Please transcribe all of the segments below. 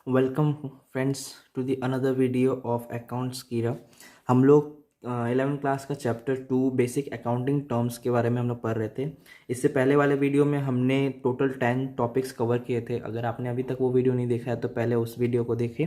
Welcome friends to the another video of accounts कीरा। हम लोग 11th क्लास का चैप्टर 2 बेसिक अकाउंटिंग टर्म्स के बारे में हम लोग पढ़ रहे थे। इससे पहले वाले वीडियो में हमने टोटल 10 टॉपिक्स कवर किए थे। अगर आपने अभी तक वो वीडियो नहीं देखा है तो पहले उस वीडियो को देखें,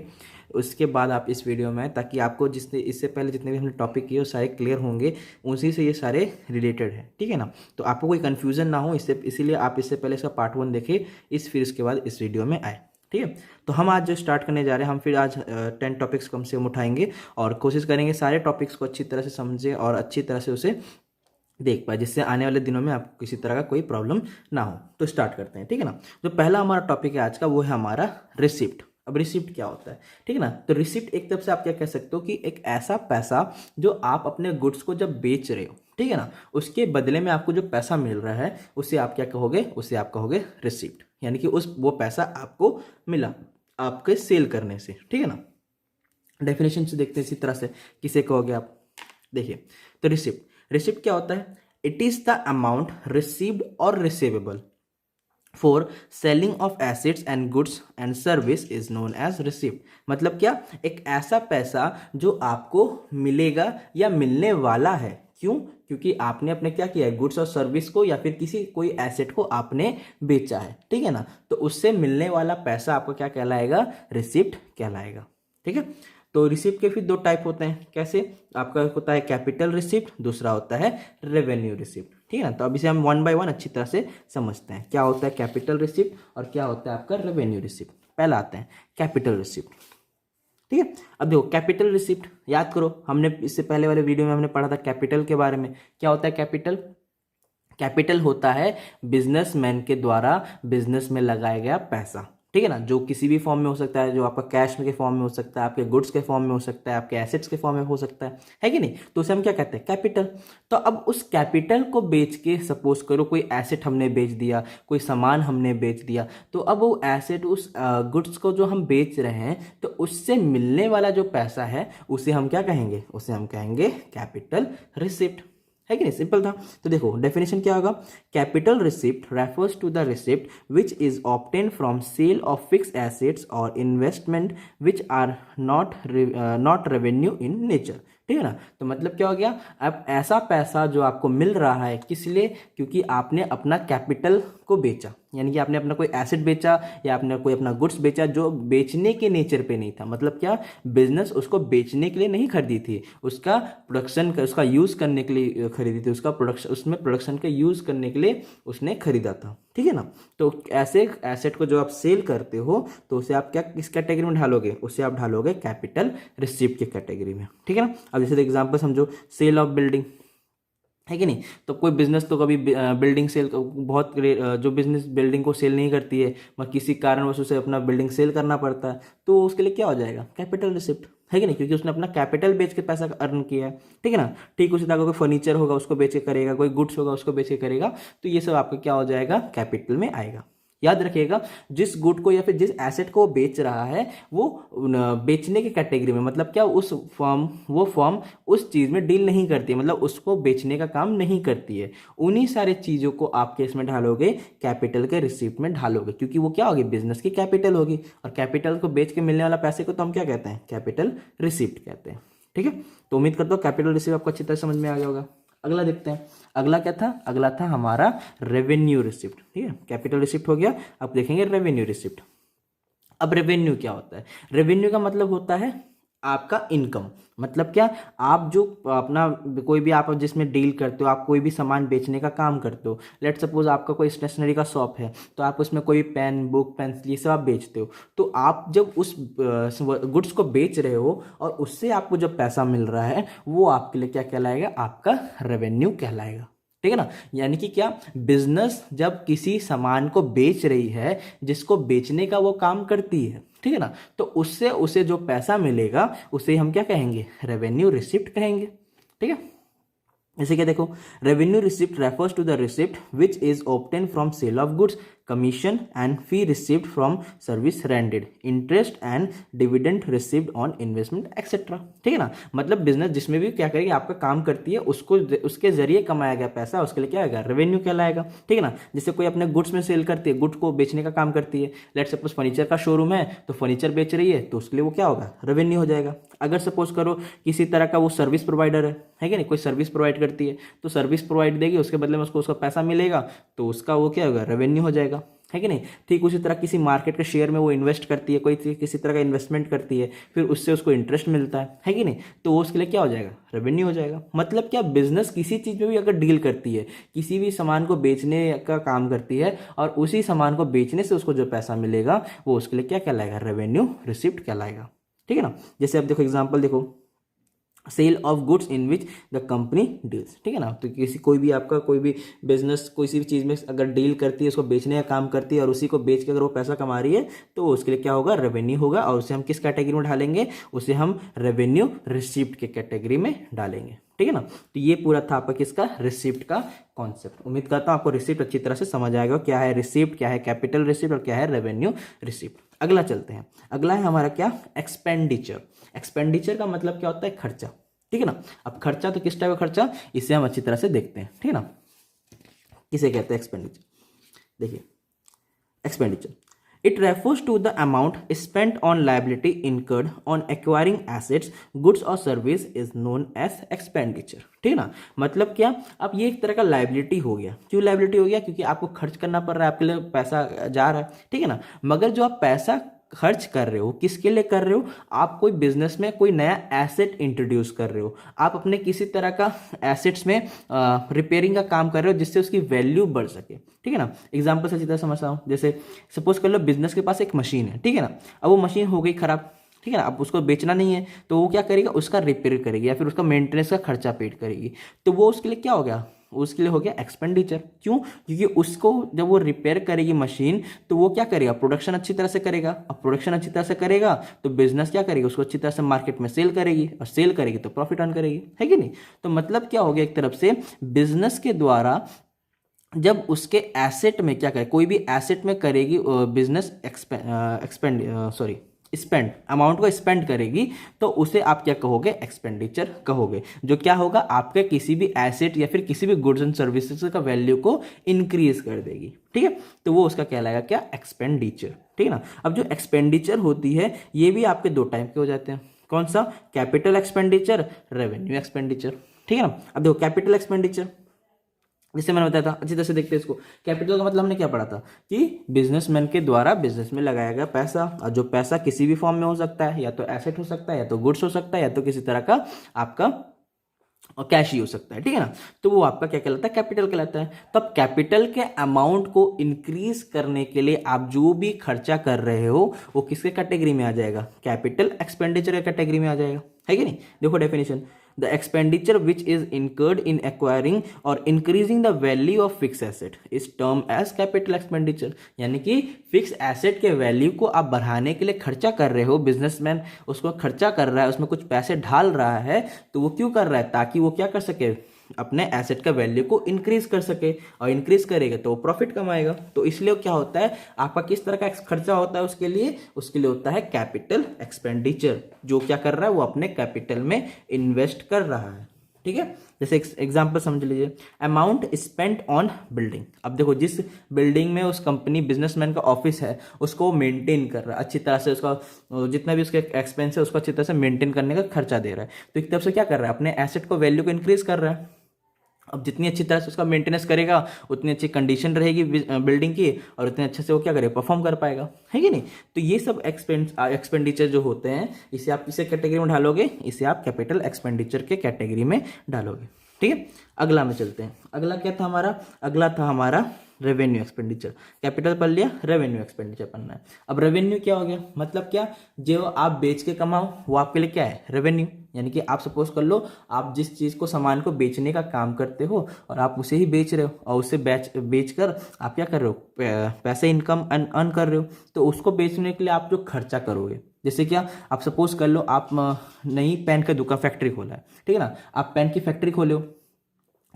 उसके बाद आप इस वीडियो में आए, ताकि आपको जिसने इससे पहले जितने भी हमने टॉपिक किए वो सारे क्लियर होंगे, उसी से ये सारे रिलेटेड है। ठीक है ना, तो आपको कोई कन्फ्यूज़न ना हो, इसीलिए आप इससे पहले इसका पार्ट 1 देखें, फिर इसके बाद इस वीडियो में आए। ठीक है, तो हम आज जो स्टार्ट करने जा रहे हैं, हम फिर आज 10 टॉपिक्स कम से कम उठाएंगे और कोशिश करेंगे सारे टॉपिक्स को अच्छी तरह से समझे और अच्छी तरह से उसे देख पाए, जिससे आने वाले दिनों में आपको किसी तरह का कोई प्रॉब्लम ना हो। तो स्टार्ट करते हैं। ठीक है ना, जो पहला हमारा टॉपिक है आज का वो है हमारा रिसिप्ट। अब रिसिप्ट क्या होता है? ठीक है ना, तो रिसिप्ट एक तरफ से आप क्या कह सकते हो कि एक ऐसा पैसा जो आप अपने गुड्स को जब बेच रहे हो, ठीक है ना, उसके बदले में आपको जो पैसा मिल रहा है उसे आप क्या कहोगे? उसे आप कहोगे रिसिप्ट। यानी कि वो पैसा आपको मिला आपके सेल करने से। ठीक है ना, डेफिनेशन से देखते हैं इसी तरह से किसे कहोगे आप। देखिए, तो रिसिप्ट क्या होता है? It is the amount received और receivable for selling of assets and goods and service is known as receipt. मतलब क्या? एक ऐसा पैसा जो आपको मिलेगा या मिलने वाला है। क्यों? क्योंकि आपने अपने क्या किया है? गुड्स और सर्विस को या फिर कोई एसेट को आपने बेचा है। ठीक है ना, तो उससे मिलने वाला पैसा आपको क्या कहलाएगा? रिसिप्ट कहलाएगा। ठीक है, तो रिसिप्ट के फिर दो टाइप होते हैं। कैसे? आपका होता है कैपिटल रिसिप्ट, दूसरा होता है रेवेन्यू रिसिप्ट। ठीक है ना, तो अब इसे हम वन बाय वन अच्छी तरह से समझते हैं। क्या होता है कैपिटल रिसिप्ट और क्या होता है आपका रेवेन्यू रिसिप्ट। पहला आते हैं कैपिटल रिसिप्ट। ठीक है, अब देखो कैपिटल रिसिप्ट याद करो, हमने इससे पहले वाले वीडियो में हमने पढ़ा था कैपिटल के बारे में। क्या होता है कैपिटल? कैपिटल होता है बिजनेसमैन के द्वारा बिजनेस में लगाया गया पैसा। ठीक है ना, जो किसी भी फॉर्म में हो सकता है, जो आपका कैश के फॉर्म में हो सकता है, आपके गुड्स के फॉर्म में हो सकता है, आपके एसेट्स के फॉर्म में हो सकता है कि नहीं? तो उसे हम क्या कहते हैं? कैपिटल। तो अब उस कैपिटल को बेच के, सपोज करो कोई एसेट हमने बेच दिया, कोई सामान हमने बेच दिया, तो अब वो एसेट उस गुड्स को जो हम बेच रहे हैं, तो उससे मिलने वाला जो पैसा है उसे हम क्या कहेंगे? उसे हम कहेंगे कैपिटल रिसिप्ट। है कि नहीं? सिंपल था। तो देखो डेफिनेशन क्या होगा? Capital receipt refers to the receipt which is obtain from sale of fixed assets और investment which are not revenue in nature. ठीक है ना, तो मतलब क्या हो गया? अब ऐसा पैसा जो आपको मिल रहा है, किस लिए? क्योंकि आपने अपना कैपिटल को बेचा, यानी कि आपने अपना कोई एसेट बेचा या आपने कोई अपना गुड्स बेचा जो बेचने के नेचर पे नहीं था। मतलब क्या? बिजनेस उसको बेचने के लिए नहीं खरीदी थी, उसका प्रोडक्शन उसका यूज करने के लिए खरीदी थी, उसका प्रोडक्शन, उसमें प्रोडक्शन का यूज करने के लिए उसने खरीदा था। ठीक है ना, तो ऐसे एसेट को जो आप सेल करते हो तो उसे आप क्या किस कैटेगरी में ढालोगे? उसे आप ढालोगे कैपिटल रिसिप्ट की कैटेगरी में। ठीक है ना, अब जैसे एग्जांपल समझो, सेल ऑफ बिल्डिंग, है कि नहीं? तो कोई बिजनेस तो कभी बिल्डिंग सेल, जो बिजनेस बिल्डिंग को सेल नहीं करती है, मगर किसी कारणवश उसे अपना बिल्डिंग सेल करना पड़ता है, तो उसके लिए क्या हो जाएगा? Capital receipt. है कि नहीं? क्योंकि उसने अपना कैपिटल बेच के पैसा अर्न किया है। ठीक है ना, ठीक उसी तरह कोई फर्नीचर होगा उसको बेच के करेगा, कोई गुड्स होगा उसको बेच के करेगा, तो ये सब आपका क्या हो जाएगा? कैपिटल में आएगा। याद रखिएगा, जिस गुड को या फिर जिस एसेट को वो बेच रहा है वो बेचने के कैटेगरी में, मतलब क्या? वो फॉर्म उस चीज में डील नहीं करती है, मतलब उसको बेचने का काम नहीं करती है। उन्हीं सारे चीजों को आप केस में ढालोगे, कैपिटल के रिसिप्ट में ढालोगे, क्योंकि वो क्या होगी? बिजनेस की कैपिटल होगी, और कैपिटल को बेच के मिलने वाला पैसे को तो हम क्या कहते हैं? कैपिटल रिसिप्ट कहते हैं। ठीक है, तो उम्मीद करता हूँ कैपिटल रिसिप्ट आपको अच्छी तरह समझ में आ गया होगा। अगला देखते हैं, अगला क्या था? अगला था हमारा रेवेन्यू रिसिप्ट। ठीक है, कैपिटल रिसिप्ट हो गया, अब देखेंगे रेवेन्यू रिसिप्ट। अब रेवेन्यू क्या होता है? रेवेन्यू का मतलब होता है आपका इनकम। मतलब क्या? आप जो अपना कोई भी आप जिसमें डील करते हो, आप कोई भी सामान बेचने का काम करते हो, लेट सपोज आपका कोई स्टेशनरी का शॉप है, तो आप उसमें कोई पेन, बुक, पेंसिल ये सब आप बेचते हो, तो आप जब उस गुड्स को बेच रहे हो और उससे आपको जब पैसा मिल रहा है, वो आपके लिए क्या कहलाएगा? आपका रेवेन्यू कहलाएगा। ठीक है ना, यानी कि क्या? बिजनेस जब किसी सामान को बेच रही है, जिसको बेचने का वो काम करती है, ठीक है ना, तो उससे उसे जो पैसा मिलेगा उसे हम क्या कहेंगे? रेवेन्यू रिसिप्ट कहेंगे। ठीक है, जैसे क्या देखो, revenue receipt refers to the receipt which is obtain from sale of goods commission and fee received from service rendered, interest and dividend received on investment etcetera. ठीक है ना, मतलब बिजनेस जिसमें भी क्या करेगी, आपका काम करती है, उसको उसके जरिए कमाया गया पैसा उसके लिए क्या आएगा, रेवेन्यू कहलाएगा। ठीक है ना, जैसे कोई अपने गुड्स में सेल करती है, गुड्स को बेचने का काम करती है, लेट सपोज फर्नीचर का शोरूम है तो फर्नीचर बेच रही है, तो उसके लिए वो क्या होगा, रेवेन्यू हो जाएगा। अगर सपोज करो किसी तरह का वो सर्विस प्रोवाइडर है कि नहीं, कोई सर्विस प्रोवाइड करती है तो सर्विस प्रोवाइड देगी, उसके बदले में उसको उसका पैसा मिलेगा, तो उसका वो क्या होगा, रेवेन्यू हो जाएगा, है कि नहीं। ठीक उसी तरह किसी मार्केट के शेयर में वो इन्वेस्ट करती है, कोई किसी तरह का इन्वेस्टमेंट करती है, फिर उससे उसको इंटरेस्ट मिलता है कि नहीं, तो वो उसके लिए क्या हो जाएगा, रेवेन्यू हो जाएगा। मतलब क्या, बिजनेस किसी चीज़ में भी अगर डील करती है, किसी भी सामान को बेचने का काम करती है, और उसी सामान को बेचने से उसको जो पैसा मिलेगा वो उसके लिए क्या कहलाएगा, रेवेन्यू रिसिप्ट कहलाएगा। ठीक है ना, जैसे अब देखो एग्जाम्पल देखो, sale of goods in which the company deals. ठीक है ना, तो किसी कोई भी आपका कोई भी बिजनेस किसी भी चीज़ में अगर डील करती है, उसको बेचने का काम करती है, और उसी को बेच के अगर वो पैसा कमा रही है, तो उसके लिए क्या होगा, रेवेन्यू होगा, और उसे हम किस कैटेगरी में डालेंगे, उसे हम रेवेन्यू रिसिप्ट के कैटेगरी में डालेंगे। ठीक है ना, तो ये पूरा था आपका किसका, रिसिप्ट का कॉन्सेप्ट। उम्मीद करता हूँ आपको रिसिप्ट अच्छी तरह से समझ आएगा, क्या है रिसिप्ट, क्या है कैपिटल रिसिप्ट, और क्या है रेवेन्यू रिसिप्ट। अगला चलते हैं, अगला है हमारा क्या, एक्सपेंडिचर। एक्सपेंडिचर का मतलब क्या होता है, खर्चा। ठीक है ना, अब खर्चा तो किस टाइप का खर्चा, इसे हम अच्छी तरह से देखते हैं। ठीक है ना, किसे कहते हैं एक्सपेंडिचर, देखिए expenditure, it refers to the amount spent on liability incurred on acquiring assets goods और service is known as expenditure. ठीक है ना, मतलब क्या, अब ये एक तरह का लायबिलिटी हो गया। क्यों लायबिलिटी हो गया, क्योंकि आपको खर्च करना पड़ रहा है, आपके लिए पैसा जा रहा है। ठीक है ना, मगर जो आप पैसा खर्च कर रहे हो, किसके लिए कर रहे हो, आप कोई बिजनेस में कोई नया एसेट इंट्रोड्यूस कर रहे हो, आप अपने किसी तरह का एसेट्स में रिपेयरिंग का काम कर रहे हो, जिससे उसकी वैल्यू बढ़ सके। ठीक है ना, एग्जांपल से सीधा समझता हूँ, जैसे सपोज कर लो बिजनेस के पास एक मशीन है, ठीक है ना, अब वो मशीन हो गई खराब, ठीक है ना, अब उसको बेचना नहीं है, तो वो क्या करेगा, उसका रिपेयर करेगी, या फिर उसका मेंटेनेंस का खर्चा पेड करेगी, तो वो उसके लिए क्या हो गया, उसके लिए हो गया एक्सपेंडिचर। क्यों, क्योंकि उसको जब वो रिपेयर करेगी मशीन, तो वो क्या करेगा, प्रोडक्शन अच्छी तरह से करेगा, अब प्रोडक्शन अच्छी तरह से करेगा तो बिजनेस क्या करेगी, उसको अच्छी तरह से मार्केट में सेल करेगी, और सेल करेगी तो प्रॉफिट अर्न करेगी, है कि नहीं। तो मतलब क्या हो गया, एक तरफ से बिजनेस के द्वारा जब उसके एसेट में क्या करे, कोई भी एसेट में करेगी बिजनेस स्पेंड अमाउंट को स्पेंड करेगी, तो उसे आप क्या कहोगे, एक्सपेंडिचर कहोगे, जो क्या होगा, आपके किसी भी एसेट या फिर किसी भी गुड्स एंड सर्विसेज का वैल्यू को इंक्रीज कर देगी। ठीक है, तो वो उसका कहलाएगा क्या, एक्सपेंडिचर। ठीक है ना, अब जो एक्सपेंडिचर होती है ये भी आपके दो टाइप के हो जाते हैं, कौन सा, कैपिटल एक्सपेंडिचर, रेवेन्यू एक्सपेंडिचर। ठीक है ना, अब देखो कैपिटल एक्सपेंडिचर, जिससे मैंने बताया था, अच्छी तरह से देखते हैं इसको। कैपिटल का मतलब हमने क्या पढ़ा था, कि बिजनेसमैन के द्वारा बिजनेस में लगाया गया पैसा, और जो पैसा किसी भी फॉर्म में हो सकता है, या तो एसेट हो सकता है, या तो गुड्स हो सकता है, या तो किसी तरह का आपका और कैश ही हो सकता है। ठीक है ना, तो वो आपका क्या कहलाता है, कैपिटल कहलाता है। तब कैपिटल के अमाउंट को इंक्रीज करने के लिए आप जो भी खर्चा कर रहे हो वो किसके कैटेगरी में आ जाएगा, कैपिटल एक्सपेंडिचर के कैटेगरी में आ जाएगा, है कि नहीं। देखो definition, the expenditure which is incurred in acquiring or increasing the value of fixed asset is termed as capital expenditure। यानी कि फिक्स एसेट के वैल्यू को आप बढ़ाने के लिए खर्चा कर रहे हो, बिजनेसमैन उसको खर्चा कर रहा है, उसमें कुछ पैसे ढाल रहा है, तो वो क्यों कर रहा है, ताकि वो क्या कर सके, अपने एसेट का वैल्यू को इंक्रीज कर सके, और इंक्रीज करेगा तो वो प्रॉफिट कमाएगा। तो इसलिए क्या होता है, आपका किस तरह का खर्चा होता है, उसके लिए होता है कैपिटल एक्सपेंडिचर, जो क्या कर रहा है, वो अपने कैपिटल में इन्वेस्ट कर रहा है। ठीक है, जैसे एग्जांपल समझ लीजिए, अमाउंट स्पेंट ऑन बिल्डिंग। अब देखो जिस बिल्डिंग में उस कंपनी बिजनेसमैन का ऑफिस है, उसको मेंटेन कर रहा है अच्छी तरह से, उसका जितना भी उसके एक्सपेंस है उसको अच्छी तरह से मेंटेन करने का खर्चा दे रहा है, तो एक तरफ से क्या कर रहा है, अपने एसेट को वैल्यू को इंक्रीज कर रहा है। अब जितनी अच्छी तरह से उसका मेंटेनेंस करेगा, उतनी अच्छी कंडीशन रहेगी बिल्डिंग की, और उतने अच्छे से वो क्या करेगा, परफॉर्म कर पाएगा, है कि नहीं। तो ये सब एक्सपेंडिचर जो होते हैं, इसे आप किसे कैटेगरी में डालोगे, इसे आप कैपिटल एक्सपेंडिचर के कैटेगरी में डालोगे। ठीक है, अगला में चलते हैं। अगला क्या था हमारा, अगला था हमारा रेवेन्यू एक्सपेंडिचर। कैपिटल पढ़ लिया, रेवेन्यू एक्सपेंडिचर पढ़ना है। अब रेवेन्यू क्या हो गया, मतलब क्या, जो आप बेच के कमाओ वो आपके लिए क्या है, रेवेन्यू। यानी कि आप सपोज कर लो, आप जिस चीज़ को, सामान को बेचने का काम करते हो, और आप उसे ही बेच रहे हो, और उसे बेच कर आप क्या कर रहे हो, पैसे इनकम अर्न कर रहे हो, तो उसको बेचने के लिए आप जो खर्चा करोगे, जैसे क्या, आप सपोज कर लो आप नई पेन का दुकान फैक्ट्री खोला है, ठीक है ना, आप पेन की फैक्ट्री खोले हो,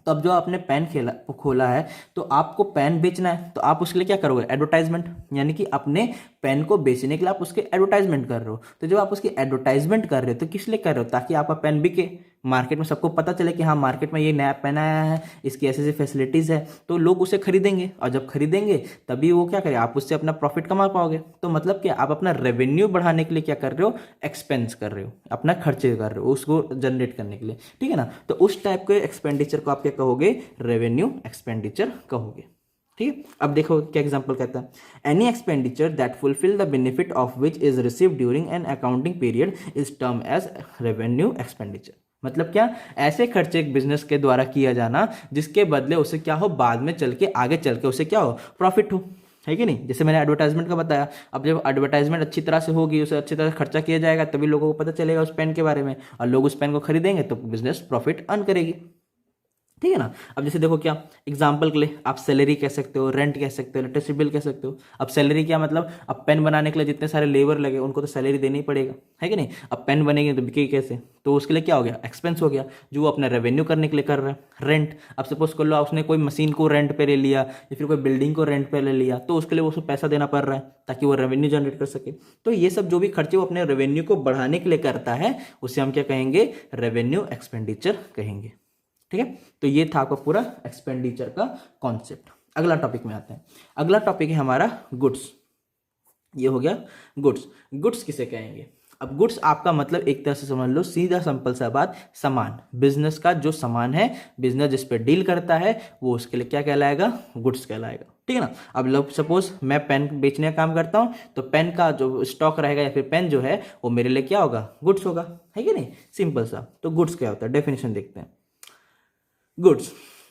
तो अब जो आपने पेन खोला है तो आपको पेन बेचना है, तो आप उसके लिए क्या करोगे, एडवर्टाइजमेंट, यानी कि अपने पेन को बेचने के लिए आप उसके एडवर्टाइजमेंट कर रहे हो। तो जब आप उसकी एडवर्टाइजमेंट कर रहे हो तो किस लिए कर रहे हो, ताकि आपका पेन बिके, मार्केट में सबको पता चले कि हाँ मार्केट में ये नया पेन आया है, इसकी ऐसी ऐसी फैसिलिटीज़ है, तो लोग उसे खरीदेंगे, और जब खरीदेंगे तभी वो क्या करें, आप उससे अपना प्रॉफिट कमा पाओगे। तो मतलब क्या, आप अपना रेवेन्यू बढ़ाने के लिए क्या कर रहे हो, एक्सपेंस कर रहे हो, अपना खर्चे कर रहे हो उसको जनरेट करने के लिए, ठीक है ना। तो उस टाइप के एक्सपेंडिचर को आप क्या कहोगे, रेवेन्यू एक्सपेंडिचर कहोगे, ठीक है। अब देखो क्या एग्जांपल कहता है, any expenditure that fulfil the benefit of which is received during an accounting period is term as revenue expenditure. मतलब क्या, ऐसे खर्चे एक बिजनेस के द्वारा किया जाना जिसके बदले उसे क्या हो, बाद में चल के आगे चल के उसे क्या हो, प्रॉफिट हो, है कि नहीं। जैसे मैंने एडवर्टाइजमेंट का बताया, अब जब एडवर्टाइजमेंट अच्छी तरह से होगी, उसे अच्छी तरह से खर्चा किया जाएगा, तभी लोगों को पता चलेगा उस पेन के बारे में, और लोग उस पेन को खरीदेंगे तो बिजनेस प्रॉफिट अर्न करेगी, ठीक है ना। अब जैसे देखो क्या एग्जाम्पल के लिए आप सैलरी कह सकते हो, रेंट कह सकते हो, इलेक्ट्रिसिटी बिल कह सकते हो। अब सैलरी क्या मतलब, अब पेन बनाने के लिए जितने सारे लेबर लगे उनको तो सैलरी देना ही पड़ेगा, है कि नहीं। अब पेन बनेगी तो बिकेगी कैसे, तो उसके लिए क्या हो गया, एक्सपेंस हो गया, जो वो अपना रेवेन्यू करने के लिए कर रहा है। रेंट, अब सपोज कर लो उसने कोई मशीन को रेंट पे ले लिया या फिर कोई बिल्डिंग को रेंट पे ले लिया, तो उसके लिए उसको पैसा देना पड़ रहा है ताकि वो रेवेन्यू जनरेट कर सके। तो ये सब जो भी खर्चे वो अपने रेवेन्यू को बढ़ाने के लिए करता है, उसे हम क्या कहेंगे, रेवेन्यू एक्सपेंडिचर कहेंगे, ठीक है। तो ये था आपका पूरा एक्सपेंडिचर का कॉन्सेप्ट। अगला टॉपिक में आते हैं। अगला टॉपिक है हमारा गुड्स। ये हो गया गुड्स। गुड्स किसे कहेंगे, अब गुड्स आपका मतलब एक तरह से समझ लो, सीधा सिंपल सा बात, सामान, बिजनेस का जो सामान है, बिजनेस जिस पे डील करता है वो उसके लिए क्या कहलाएगा, गुड्स कहलाएगा, ठीक है ना। अब लोग सपोज मैं पेन बेचने का काम करता हूँ, तो पेन का जो स्टॉक रहेगा या फिर पेन जो है वो मेरे लिए क्या होगा, गुड्स होगा, है कि नहीं, सिंपल सा। तो गुड्स क्या होता है, डेफिनेशन देखते हैं।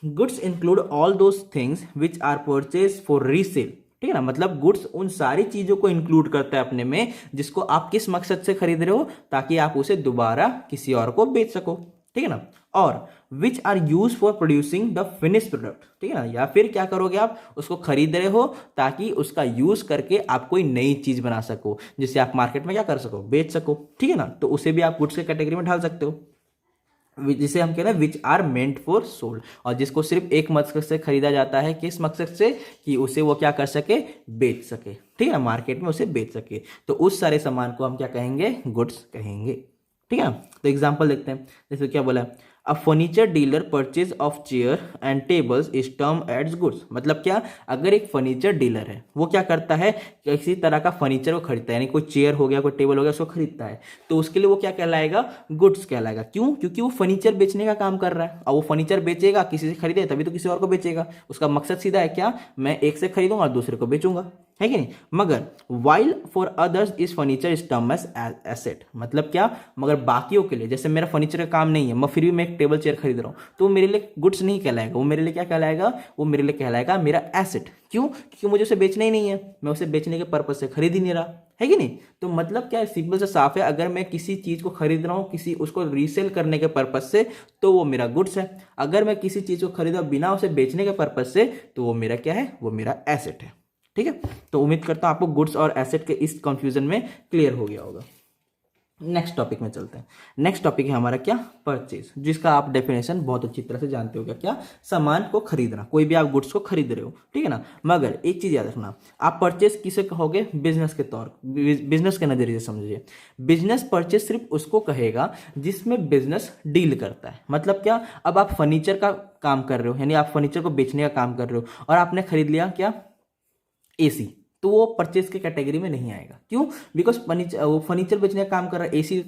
Goods include all those things which are purchase for resale, ठीक है ना। मतलब गुड्स उन सारी चीजों को इंक्लूड करता है अपने में जिसको आप किस मकसद से खरीद रहे हो, ताकि आप उसे दोबारा किसी और को बेच सको, ठीक है ना। और which are use for producing the finish product, ठीक है ना। या फिर क्या करोगे, आप उसको खरीद रहे हो ताकि उसका यूज करके आप कोई नई चीज बना सको, जिससे आप मार्केट में क्या कर सको, बेच सको, ठीक है ना। तो उसे भी आप गुड्स के कैटेगरी में डाल सकते हो, जिसे हम कह रहे हैं which are meant for sold, और जिसको सिर्फ एक मकसद से खरीदा जाता है, किस मकसद से, कि उसे वो क्या कर सके, बेच सके, ठीक है ना, मार्केट में उसे बेच सके। तो उस सारे सामान को हम क्या कहेंगे, गुड्स कहेंगे, ठीक है। तो एग्जांपल देखते हैं, जैसे क्या बोला, a furniture dealer purchase of chair and tables is term as goods. मतलब क्या, अगर एक फर्नीचर डीलर है वो क्या करता है, किसी तरह का फर्नीचर को खरीदता है, यानी कोई चेयर हो गया, कोई टेबल हो गया, उसको खरीदता है, तो उसके लिए वो क्या कहलाएगा, गुड्स कहलाएगा। क्यों, क्योंकि वो फर्नीचर बेचने का काम कर रहा है, और वो फर्नीचर बेचेगा, किसी से खरीदे तभी तो किसी और को बेचेगा। उसका मकसद सीधा है क्या, मैं एक से खरीदूंगा और दूसरे को बेचूंगा, है कि नहीं। मगर while for others is furniture is term as asset. मतलब क्या, मगर बाकियों के लिए, जैसे मेरा फर्नीचर का काम नहीं है, मैं फिर भी मैं एक टेबल चेयर खरीद रहा हूँ, तो वो मेरे लिए गुड्स नहीं कहलाएगा, वो मेरे लिए क्या कहलाएगा, वो मेरे लिए कहलाएगा मेरा एसेट। क्यों, क्योंकि मुझे उसे बेचना ही नहीं है, मैं उसे बेचने के पर्पज से खरीद ही नहीं रहा, है कि नहीं। तो मतलब क्या है, सिंपल से साफ है, अगर मैं किसी चीज को खरीद रहा हूँ किसी उसको रीसेल करने के पर्पज से, तो वो मेरा गुड्स है। अगर मैं किसी चीज को खरीदा बिना उसे बेचने के पर्पज से, तो वो मेरा क्या है, वो मेरा एसेट है, ठीक है। तो उम्मीद करता हूं आपको गुड्स और एसेट के इस कंफ्यूजन में क्लियर हो गया होगा। नेक्स्ट टॉपिक में चलते हैं। नेक्स्ट टॉपिक है हमारा क्या, परचेज, जिसका आप डेफिनेशन बहुत अच्छी तरह से जानते हो, क्या, सामान को खरीदना, कोई भी आप गुड्स को खरीद रहे हो, ठीक है ना। मगर एक चीज याद रखना, आप परचेज किसे कहोगे, बिजनेस के तौर, बिजनेस के नजरिए से समझिए। बिजनेस परचेज सिर्फ उसको कहेगा जिसमें बिजनेस डील करता है। मतलब क्या, अब आप फर्नीचर का काम कर रहे हो, यानी आप फर्नीचर को बेचने का काम कर रहे हो, और आपने खरीद लिया क्या, एसी, तो वो परचेज के कैटेगरी में नहीं आएगा। क्यों, बिकॉज वो फर्नीचर बेचने का काम कर रहा है, एसी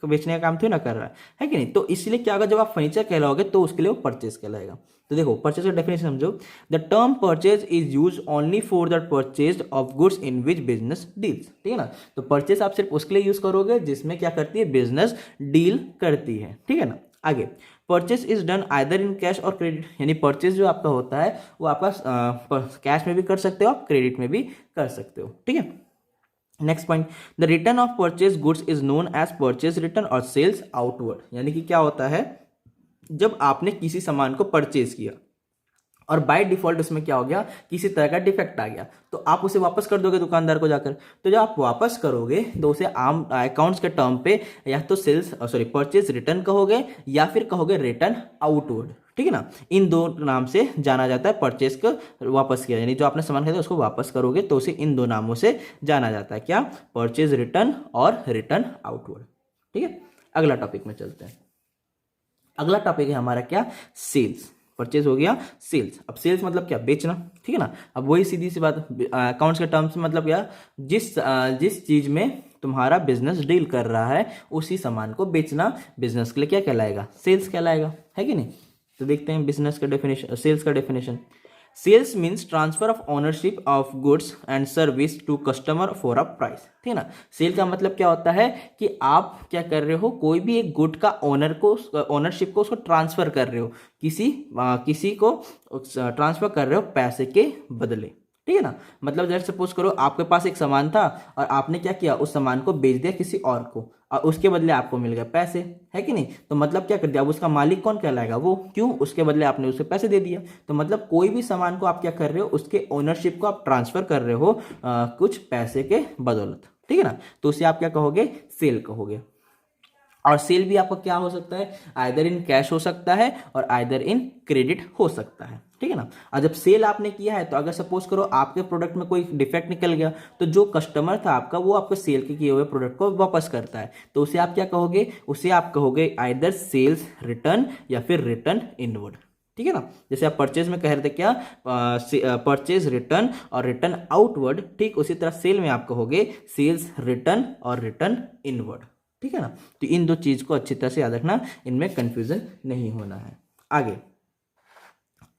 बेचने का काम थोड़ी ना कर रहा है कि नहीं। तो इसलिए क्या होगा, जब आप फर्नीचर कहलाओगे तो उसके लिए वो परचेज कहलाएगा। तो देखो परचेज का डेफिनेशन समझो, the term purchase is use only for the purchase of goods in which business deals, ठीक है ना। तो परचेज आप सिर्फ उसके लिए यूज करोगे जिसमें क्या करती है, बिजनेस डील करती है, ठीक है ना। आगे, purchase is done either in cash और क्रेडिट, यानी परचेज जो आपका होता है वो आपका कैश में भी कर सकते हो, आप क्रेडिट में भी कर सकते हो, ठीक है। Next point, the return of purchase goods is known as purchase return और सेल्स आउटवर्ड। यानी कि क्या होता है, जब आपने किसी सामान को परचेज किया और बाय डिफॉल्ट उसमें क्या हो गया, किसी तरह का डिफेक्ट आ गया, तो आप उसे वापस कर दोगे दुकानदार को जाकर। तो जब आप वापस करोगे तो उसे आम अकाउंट्स के टर्म पे या तो परचेज रिटर्न कहोगे या फिर कहोगे रिटर्न आउटवर्ड, ठीक है ना। इन दो नाम से जाना जाता है परचेज को वापस किया, यानी जो आपने सामान खरीदा उसको वापस करोगे तो उसे इन दो नामों से जाना जाता है, क्या, परचेज रिटर्न और रिटर्न आउटवर्ड, ठीक है। अगला टॉपिक में चलते हैं। अगला टॉपिक है हमारा क्या, सेल्स। परचेज हो गया, सेल्स। अब सेल्स मतलब क्या, बेचना, ठीक है ना। अब वही सीधी सी बात, अकाउंट्स के टर्म्स में मतलब क्या, जिस चीज में तुम्हारा बिजनेस डील कर रहा है उसी सामान को बेचना बिजनेस के लिए क्या कहलाएगा, सेल्स कहलाएगा, है कि नहीं। तो देखते हैं बिजनेस का डेफिनेशन, सेल्स का definition. Sales means transfer of ownership of goods and service to customer for a price, ठीक है ना। सेल का मतलब क्या होता है कि आप क्या कर रहे हो, कोई भी एक गुड का ओनरशिप को उसको ट्रांसफर कर रहे हो, किसी को ट्रांसफर कर रहे हो पैसे के बदले, ठीक है ना। मतलब जैसे सपोज करो आपके पास एक सामान था और आपने क्या किया, उस सामान को बेच दिया किसी और को और उसके बदले आपको मिल गए पैसे, है कि नहीं। तो मतलब क्या कर दिया, अब उसका मालिक कौन कहलाएगा, वो, क्यों, उसके बदले आपने उसे पैसे दे दिया। तो मतलब कोई भी सामान को आप क्या कर रहे हो, उसके ओनरशिप को आप ट्रांसफर कर रहे हो कुछ पैसे के बदौलत, ठीक है ना। तो उसे आप क्या कहोगे, सेल कहोगे। और सेल भी आपका क्या हो सकता है, आइदर इन कैश हो सकता है और आइदर इन क्रेडिट हो सकता है, ठीक है ना। और जब सेल आपने किया है तो अगर सपोज करो आपके प्रोडक्ट में कोई डिफेक्ट निकल गया तो जो कस्टमर था आपका वो आपके सेल के किए हुए प्रोडक्ट को वापस करता है, तो उसे आप क्या कहोगे, उसे आप कहोगे आइदर सेल्स रिटर्न या फिर रिटर्न इनवर्ड, ठीक है ना। जैसे आप परचेज में कह रहे थे क्या, परचेज रिटर्न और रिटर्न आउटवर्ड, ठीक उसी तरह सेल में आप कहोगे सेल्स रिटर्न और रिटर्न इनवर्ड, ठीक है ना। तो इन दो चीज को अच्छी तरह से याद रखना, इनमें कंफ्यूजन नहीं होना है। आगे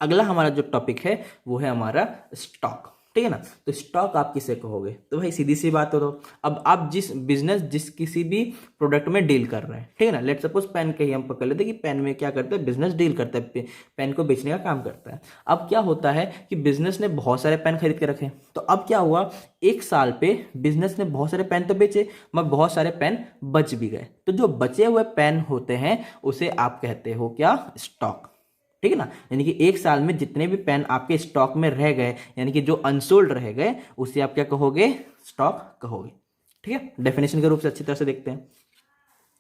अगला हमारा जो टॉपिक है वो है हमारा स्टॉक, ठीक है ना। तो स्टॉक आप किसे कहोगे, तो भाई सीधी सी बात हो, तो अब आप जिस किसी भी प्रोडक्ट में डील कर रहे हैं, ठीक है ना। लेट सपोज पेन के ही हम पकड़ लेते कि पेन में क्या करता है, बिजनेस डील करता है, पेन को बेचने का काम करता है। अब क्या होता है कि बिजनेस ने बहुत सारे पेन खरीद के रखे, तो अब क्या हुआ, एक साल पे बिजनेस ने बहुत सारे पेन तो बेचे मगर बहुत सारे पेन बच भी गए, तो जो बचे हुए पेन होते हैं उसे आप कहते हो क्या, स्टॉक, ठीक है ना। यानी कि एक साल में जितने भी पेन आपके स्टॉक में रह गए, यानी कि जो अनसोल्ड रह गए, उसे आप क्या कहोगे, स्टॉक कहोगे, ठीक है। डेफिनेशन के रूप से अच्छी तरह से देखते हैं।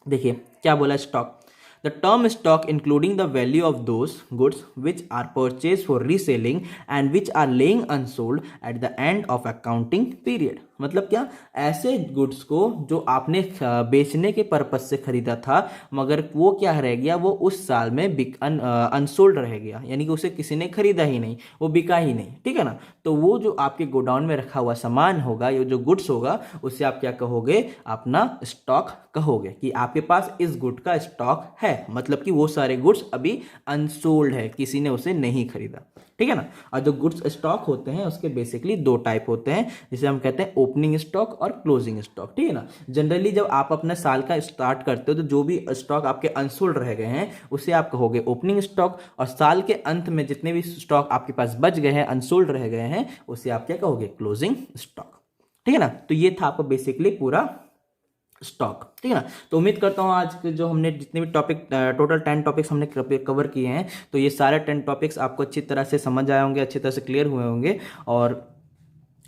देखिए क्या बोला, stock, the term stock including the value of those goods which are purchase for reselling and which are laying unsold at the end of accounting period. मतलब क्या, ऐसे गुड्स को जो आपने बेचने के पर्पज से खरीदा था मगर वो क्या रह गया, वो उस साल में अनसोल्ड रह गया, यानी कि उसे किसी ने खरीदा ही नहीं, वो बिका ही नहीं, ठीक है ना। तो वो जो आपके गोडाउन में रखा हुआ सामान होगा, ये जो गुड्स होगा, उसे आप क्या कहोगे, अपना स्टॉक कहोगे, कि आपके पास इस गुड का स्टॉक है, मतलब कि वो सारे गुड्स अभी अनसोल्ड है, किसी ने उसे नहीं खरीदा, ठीक है ना। और जो गुड्स स्टॉक होते हैं उसके बेसिकली दो टाइप होते हैं, जिसे हम कहते हैं ओपनिंग स्टॉक और क्लोजिंग स्टॉक, ठीक है ना। जनरली जब आप अपने साल का स्टार्ट करते हो तो जो भी स्टॉक आपके अनसोल्ड रह गए हैं उसे आप कहोगे ओपनिंग स्टॉक, और साल के अंत में जितने भी स्टॉक आपके पास बच गए हैं, अनसोल्ड रह गए हैं, उसे आप क्या कहोगे, क्लोजिंग स्टॉक, ठीक है ना। तो ये था आपका बेसिकली पूरा स्टॉक, ठीक है ना। तो उम्मीद करता हूँ आज के जो हमने जितने भी टॉपिक, टोटल 10 टॉपिक्स हमने कवर किए हैं, तो ये सारे 10 टॉपिक्स आपको अच्छी तरह से समझ आए होंगे, अच्छी तरह से क्लियर हुए होंगे। और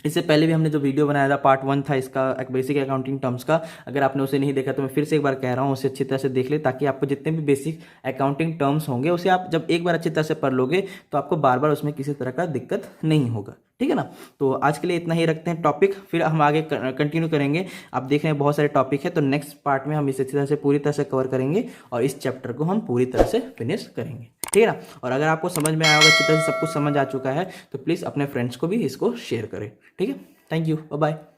इससे पहले भी हमने जो वीडियो बनाया था पार्ट 1 था इसका, एक बेसिक अकाउंटिंग टर्म्स का, अगर आपने उसे नहीं देखा तो मैं फिर से एक बार कह रहा हूँ उसे अच्छी तरह से देख ले, ताकि आपको जितने भी बेसिक अकाउंटिंग टर्म्स होंगे उसे आप जब एक बार अच्छी तरह से पढ़ लोगे तो आपको बार बार उसमें किसी तरह का दिक्कत नहीं होगा, ठीक है ना। तो आज के लिए इतना ही रखते हैं टॉपिक, फिर हम आगे कंटिन्यू करेंगे। आप देख रहे हैं बहुत सारे टॉपिक है, तो नेक्स्ट पार्ट में हम इसे अच्छी तरह से पूरी तरह से कवर करेंगे और इस चैप्टर को हम पूरी तरह से फिनिश करेंगे, ठीक है ना। और अगर आपको समझ में आया होगा, अच्छी तरह से सब कुछ समझ आ चुका है, तो प्लीज़ अपने फ्रेंड्स को भी इसको शेयर करें, ठीक है। Thank you, bye bye.